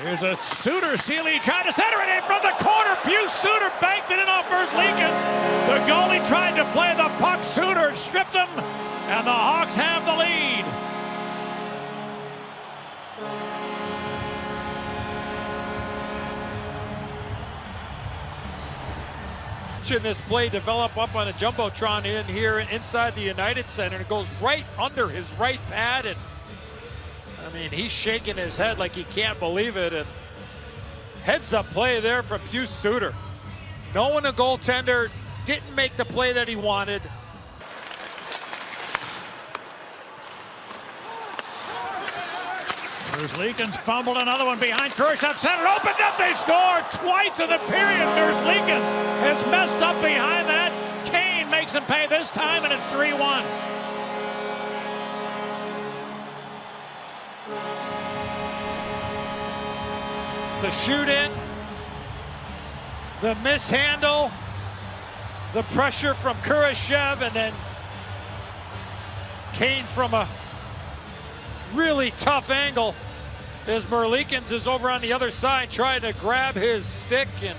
Here's a Suter. Seeley trying to center it in from the corner. Pius Suter banked it in off Merzlikins. The goalie tried to play the puck. Suter stripped him, and the Hawks have the lead. Watching this play develop up on a jumbotron in here inside the United Center, and it goes right under his right pad, and I mean, he's shaking his head like he can't believe it. And heads up play there from Pius Suter. Knowing the goaltender didn't make the play that he wanted. Merzlikins fumbled another one behind Khrushchev. Center opened up. They scored twice in the period. Merzlikins has messed up behind that. Kane makes him pay this time, and it's 3-1. The shoot in, the mishandle, the pressure from Khrushchev, and then Kane from a really tough angle as Merzlikins is over on the other side trying to grab his stick. And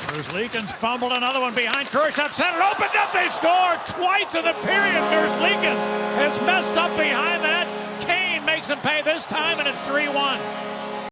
Merzlikins fumbled another one behind Khrushchev. Center opened up. They scored twice in the period. Merzlikins has messed up behind that. Kane makes him pay this time, and it's 3-1.